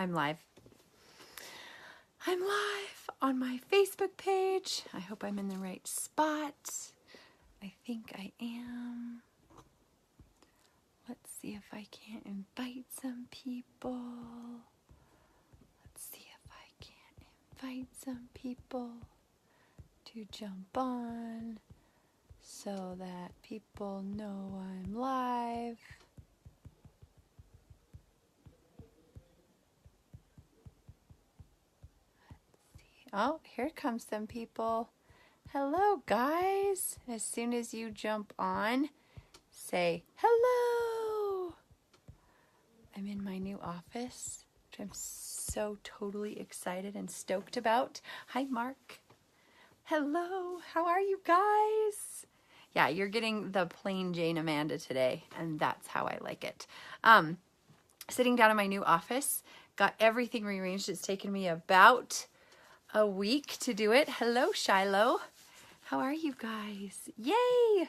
I'm live. I'm live on my Facebook page. I hope I'm in the right spot. I think I am. Let's see if I can't invite some people. Let's see if I can't invite some people to jump on so that people know I'm live. Oh, here comes some people. Hello, guys. As soon as you jump on, say hello. I'm in my new office, which I'm so totally excited and stoked about. Hi, Mark. Hello. How are you guys? Yeah, you're getting the plain Jane Amanda today, and that's how I like it. Sitting down in my new office, got everything rearranged. It's taken me about a week to do it. Hello, Shiloh. How are you guys? Yay!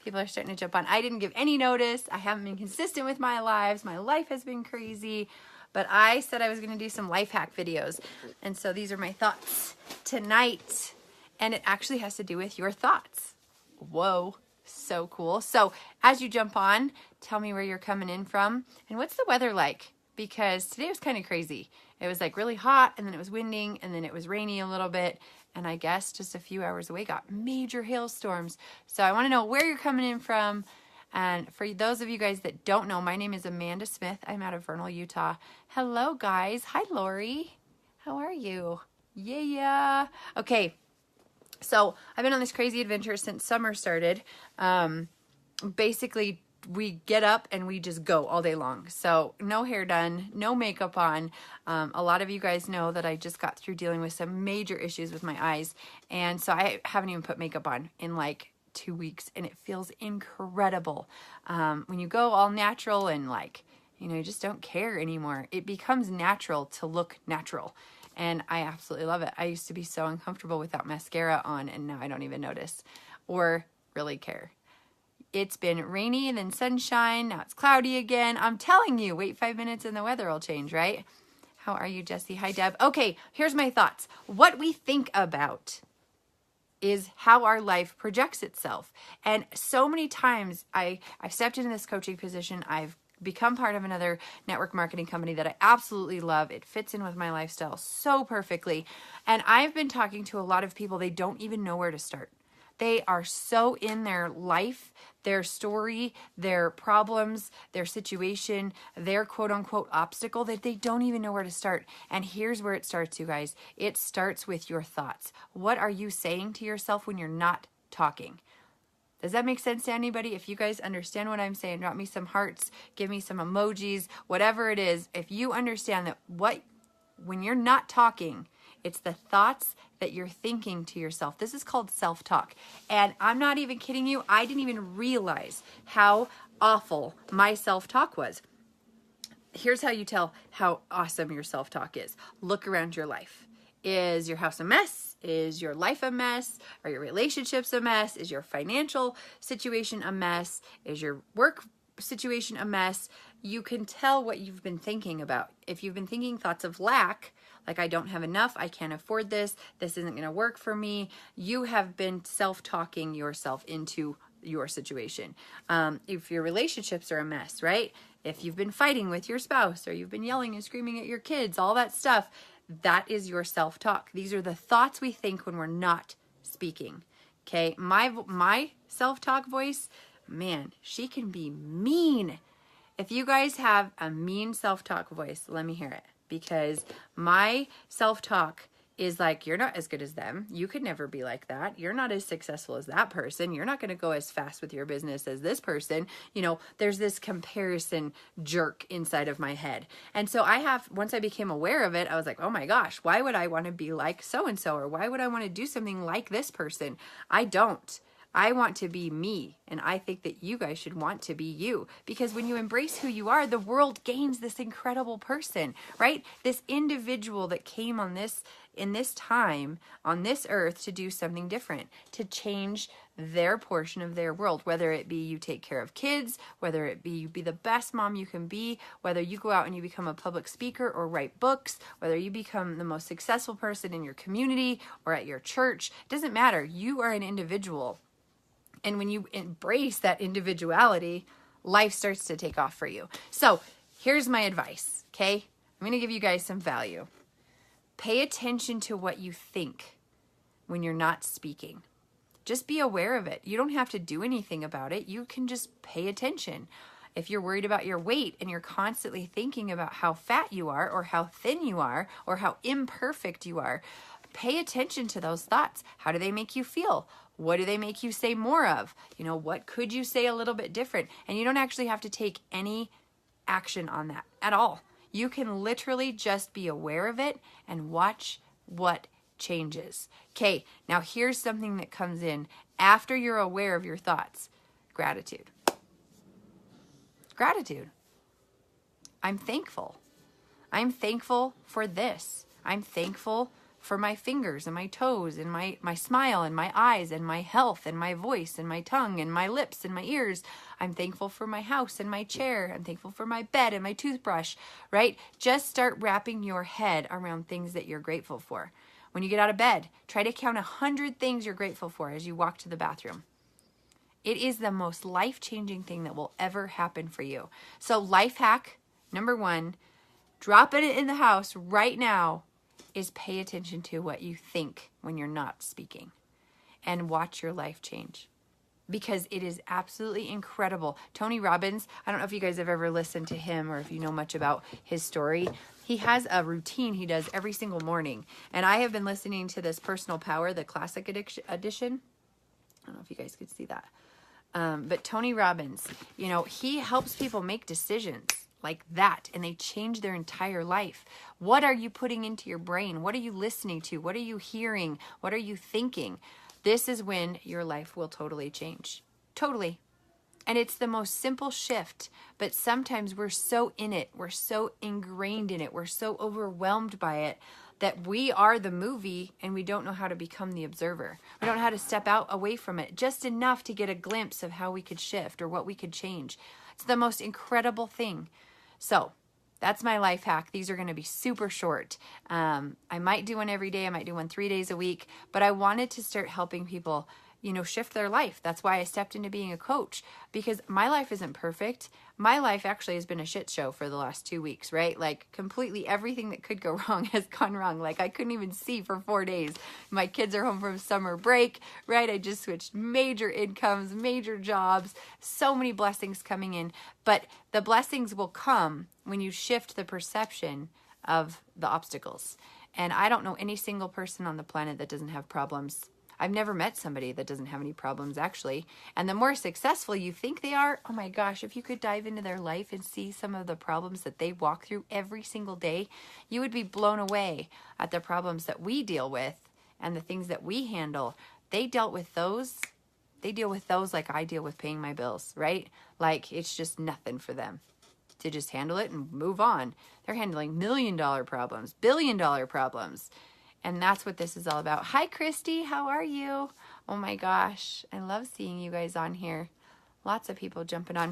People are starting to jump on. I didn't give any notice. I haven't been consistent with my lives. My life has been crazy. But I said I was going to do some life hack videos. And so these are my thoughts tonight. And it actually has to do with your thoughts. Whoa. So cool. So as you jump on, tell me where you're coming in from. And what's the weather like? Because today was kind of crazy. It was like really hot, and then it was winding, and then it was rainy a little bit. And I guess just a few hours away got major hailstorms. So I want to know where you're coming in from. And for those of you guys that don't know, my name is Amanda Smith. I'm out of Vernal, Utah. Hello, guys. Hi, Lori. How are you? Yeah. Okay. So I've been on this crazy adventure since summer started. Basically, we get up and we just go all day long. So no hair done, no makeup on. A lot of you guys know that I just got through dealing with some major issues with my eyes. And so I haven't even put makeup on in like 2 weeks, and it feels incredible. When you go all natural and like, you just don't care anymore. It becomes natural to look natural. And I absolutely love it. I used to be so uncomfortable without mascara on, and now I don't even notice or really care. It's been rainy and then sunshine. Now it's cloudy again. I'm telling you, wait 5 minutes and the weather will change, right? How are you, Jessie? Hi, Deb. Okay, here's my thoughts. What we think about is how our life projects itself. And so many times I've stepped into this coaching position. I've become part of another network marketing company that I absolutely love. It fits in with my lifestyle so perfectly. And I've been talking to a lot of people, they don't even know where to start. They are so in their life, their story, their problems, their situation, their quote unquote obstacle that they don't even know where to start. And here's where it starts, you guys. It starts with your thoughts. What are you saying to yourself when you're not talking? Does that make sense to anybody? If you guys understand what I'm saying, drop me some hearts, give me some emojis, whatever it is. If you understand that when you're not talking, it's the thoughts that you're thinking to yourself. This is called self-talk. And I'm not even kidding you. I didn't even realize how awful my self-talk was. Here's how you tell how awesome your self-talk is. Look around your life. Is your house a mess? Is your life a mess? Are your relationships a mess? Is your financial situation a mess? Is your work situation a mess? You can tell what you've been thinking about. If you've been thinking thoughts of lack, like I don't have enough, I can't afford this, this isn't going to work for me, you have been self-talking yourself into your situation. If your relationships are a mess, right? If you've been fighting with your spouse, or you've been yelling and screaming at your kids, all that stuff, that is your self-talk. These are the thoughts we think when we're not speaking. Okay, my self-talk voice, man, she can be mean. If you guys have a mean self-talk voice, let me hear it. Because my self-talk is like, you're not as good as them. You could never be like that. You're not as successful as that person. You're not going to go as fast with your business as this person. There's this comparison jerk inside of my head. And so once I became aware of it, I was like, oh my gosh, why would I want to be like so-and-so? Or why would I want to do something like this person? I don't. I want to be me. And I think that you guys should want to be you, because when you embrace who you are, the world gains this incredible person, right? This individual that came on this in this time on this earth to do something different, to change their portion of their world, whether it be you take care of kids, whether it be you be the best mom you can be, whether you go out and you become a public speaker or write books, whether you become the most successful person in your community or at your church. It doesn't matter. You are an individual. And when you embrace that individuality, life starts to take off for you. So here's my advice, okay? I'm going to give you guys some value. Pay attention to what you think when you're not speaking. Just be aware of it. You don't have to do anything about it. You can just pay attention. If you're worried about your weight and you're constantly thinking about how fat you are or how thin you are or how imperfect you are, pay attention to those thoughts. How do they make you feel? What do they make you say more of? You know, what could you say a little bit different? And you don't actually have to take any action on that at all. You can literally just be aware of it and watch what changes. Okay, now here's something that comes in after you're aware of your thoughts. Gratitude. Gratitude. I'm thankful. I'm thankful for this. I'm thankful for my fingers and my toes and my smile and my eyes and my health and my voice and my tongue and my lips and my ears. I'm thankful for my house and my chair. I'm thankful for my bed and my toothbrush, right? Just start wrapping your head around things that you're grateful for. When you get out of bed, try to count 100 things you're grateful for as you walk to the bathroom. It is the most life-changing thing that will ever happen for you. So life hack number 1, drop it in the house right now, is pay attention to what you think when you're not speaking and watch your life change, because it is absolutely incredible. Tony Robbins, I don't know if you guys have ever listened to him or if you know much about his story. He has a routine he does every single morning. And I have been listening to this Personal Power, the classic edition. I don't know if you guys could see that. But Tony Robbins, you know, he helps people make decisions like that, and they change their entire life. What are you putting into your brain? What are you listening to? What are you hearing? What are you thinking? This is when your life will totally change. Totally. And it's the most simple shift, but sometimes we're so in it, we're so ingrained in it, we're so overwhelmed by it that we are the movie and we don't know how to become the observer. We don't know how to step out away from it just enough to get a glimpse of how we could shift or what we could change. It's the most incredible thing. So that's my life hack. These are going to be super short. I might do one every day. I might do one 3 days a week, but I wanted to start helping people, you know, shift their life. That's why I stepped into being a coach, because my life isn't perfect. My life actually has been a shit show for the last 2 weeks, right? Like completely everything that could go wrong has gone wrong. Like I couldn't even see for 4 days. My kids are home from summer break, right? I just switched major incomes, major jobs, so many blessings coming in. But the blessings will come when you shift the perception of the obstacles. And I don't know any single person on the planet that doesn't have problems. I've never met somebody that doesn't have any problems, actually. And the more successful you think they are, oh my gosh, if you could dive into their life and see some of the problems that they walk through every single day, you would be blown away at the problems that we deal with and the things that we handle. They deal with those like I deal with paying my bills, right? Like it's just nothing for them to just handle it and move on. They're handling $1 million problems, $1 billion problems. And that's what this is all about. Hi, Christy. How are you? Oh, my gosh. I love seeing you guys on here. Lots of people jumping on.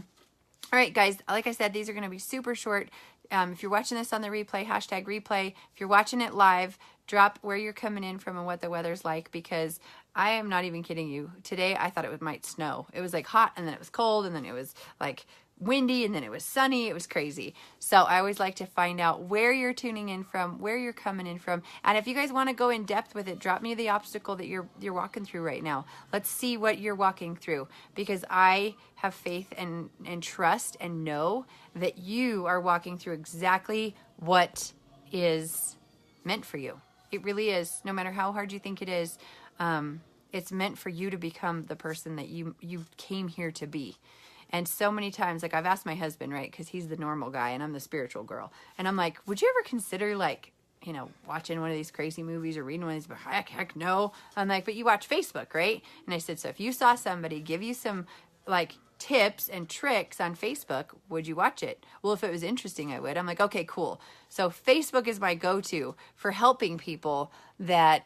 All right, guys. Like I said, these are going to be super short. If you're watching this on the replay, hashtag replay. If you're watching it live, drop where you're coming in from and what the weather's like, because I am not even kidding you. Today, I thought it might snow. It was like hot, and then it was cold, and then it was like windy, and then it was sunny. It was crazy. So I always like to find out where you're tuning in from, where you're coming in from. And if you guys want to go in depth with it, drop me the obstacle that you're walking through right now. Let's see what you're walking through, because I have faith and trust and know that you are walking through exactly what is meant for you. It really is. No matter how hard you think it is, it's meant for you to become the person that you came here to be. And so many times, like I've asked my husband, right, because he's the normal guy and I'm the spiritual girl. And I'm like, would you ever consider like, you know, watching one of these crazy movies or reading one of these? Heck no. I'm like, but you watch Facebook, right? And I said, so if you saw somebody give you some like tips and tricks on Facebook, would you watch it? Well, if it was interesting, I would. I'm like, okay, cool. So Facebook is my go-to for helping people that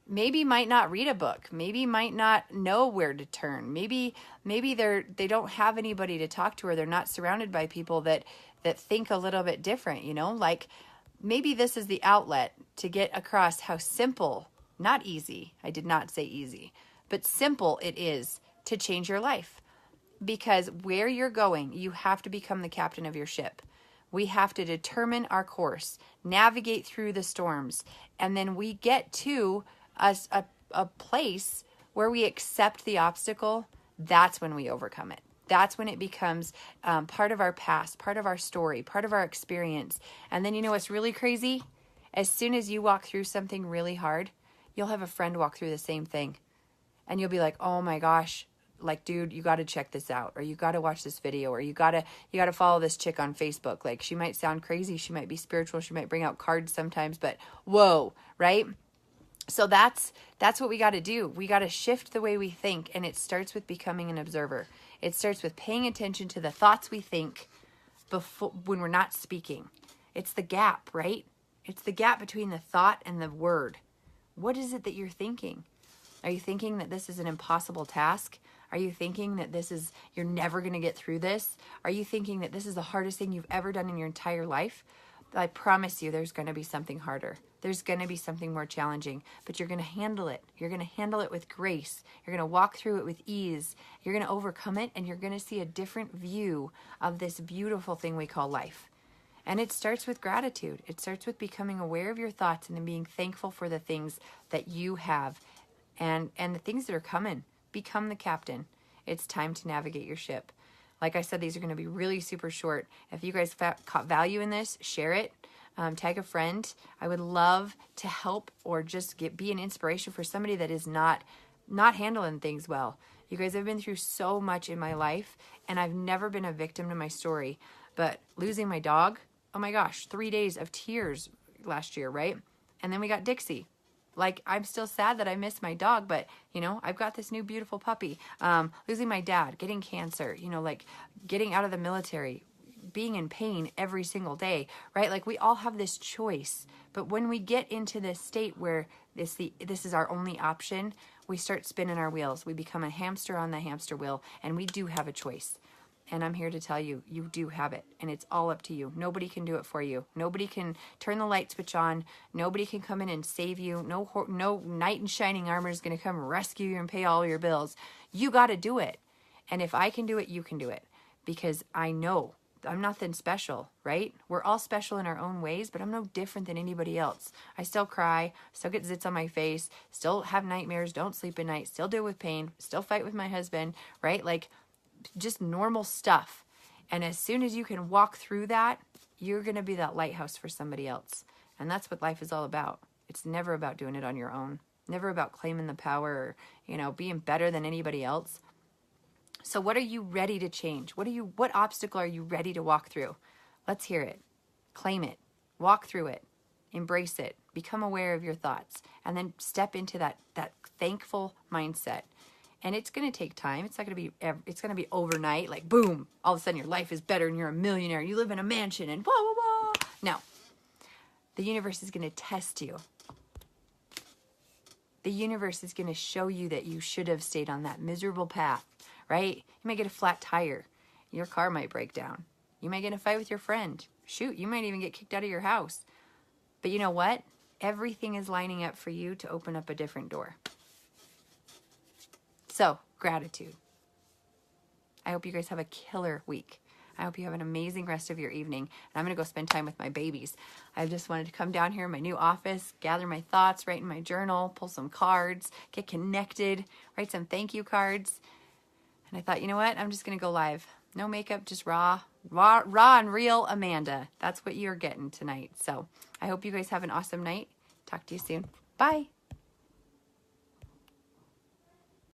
maybe might not read a book, maybe might not know where to turn, maybe they don't have anybody to talk to, or they're not surrounded by people that think a little bit different, you know, like maybe this is the outlet to get across how simple, not easy, I did not say easy, but simple it is to change your life. Because where you're going, you have to become the captain of your ship. We have to determine our course, navigate through the storms, and then we get to a place where we accept the obstacle. That's when we overcome it. That's when it becomes part of our past, part of our story, part of our experience. And then you know what's really crazy? As soon as you walk through something really hard, you'll have a friend walk through the same thing. And you'll be like, oh my gosh, like, dude, you got to check this out, or you got to watch this video, or you got to follow this chick on Facebook. Like, she might sound crazy. She might be spiritual. She might bring out cards sometimes, but whoa, right? So that's what we got to do. We got to shift the way we think. And it starts with becoming an observer. It starts with paying attention to the thoughts we think before, when we're not speaking. It's the gap, right? It's the gap between the thought and the word. What is it that you're thinking? Are you thinking that this is an impossible task? Are you thinking that you're never going to get through this? Are you thinking that this is the hardest thing you've ever done in your entire life? I promise you there's going to be something harder. There's going to be something more challenging, but you're going to handle it. You're going to handle it with grace. You're going to walk through it with ease. You're going to overcome it, and you're going to see a different view of this beautiful thing we call life. And it starts with gratitude. It starts with becoming aware of your thoughts and then being thankful for the things that you have and the things that are coming. Become the captain. It's time to navigate your ship. Like I said, these are going to be really super short. If you guys caught value in this, share it. Tag a friend. I would love to help or just be an inspiration for somebody that is not handling things well. You guys have been through so much in my life, and I've never been a victim to my story. But losing my dog, oh my gosh, 3 days of tears last year, right? And then we got Dixie. Like, I'm still sad that I miss my dog, but, you know, I've got this new beautiful puppy. Losing my dad, getting cancer, you know, like getting out of the military, being in pain every single day, right? Like, we all have this choice. But when we get into this state where this is our only option, we start spinning our wheels. We become a hamster on the hamster wheel, and we do have a choice. And I'm here to tell you, you do have it, and it's all up to you. Nobody can do it for you. Nobody can turn the light switch on. Nobody can come in and save you. No knight in shining armor is going to come rescue you and pay all your bills. You got to do it. And if I can do it, you can do it, because I know I'm nothing special, right? We're all special in our own ways, but I'm no different than anybody else. I still cry, still get zits on my face, still have nightmares, don't sleep at night, still deal with pain, still fight with my husband, right? Like, just normal stuff. And as soon as you can walk through that, you're going to be that lighthouse for somebody else. And that's what life is all about. It's never about doing it on your own. Never about claiming the power or, you know, being better than anybody else. So what are you ready to change? What obstacle are you ready to walk through? Let's hear it. Claim it. Walk through it. Embrace it. Become aware of your thoughts. And then step into that thankful mindset. And it's going to take time. It's not going to be overnight, like boom, all of a sudden your life is better and you're a millionaire. You live in a mansion and blah, blah, blah. No. The universe is going to test you. The universe is going to show you that you should have stayed on that miserable path, right? You might get a flat tire. Your car might break down. You might get in a fight with your friend. Shoot, you might even get kicked out of your house. But you know what? Everything is lining up for you to open up a different door. So, gratitude. I hope you guys have a killer week. I hope you have an amazing rest of your evening. And I'm going to go spend time with my babies. I just wanted to come down here in my new office, gather my thoughts, write in my journal, pull some cards, get connected, write some thank you cards. And I thought, you know what? I'm just going to go live. No makeup, just raw and real Amanda. That's what you're getting tonight. So I hope you guys have an awesome night. Talk to you soon. Bye.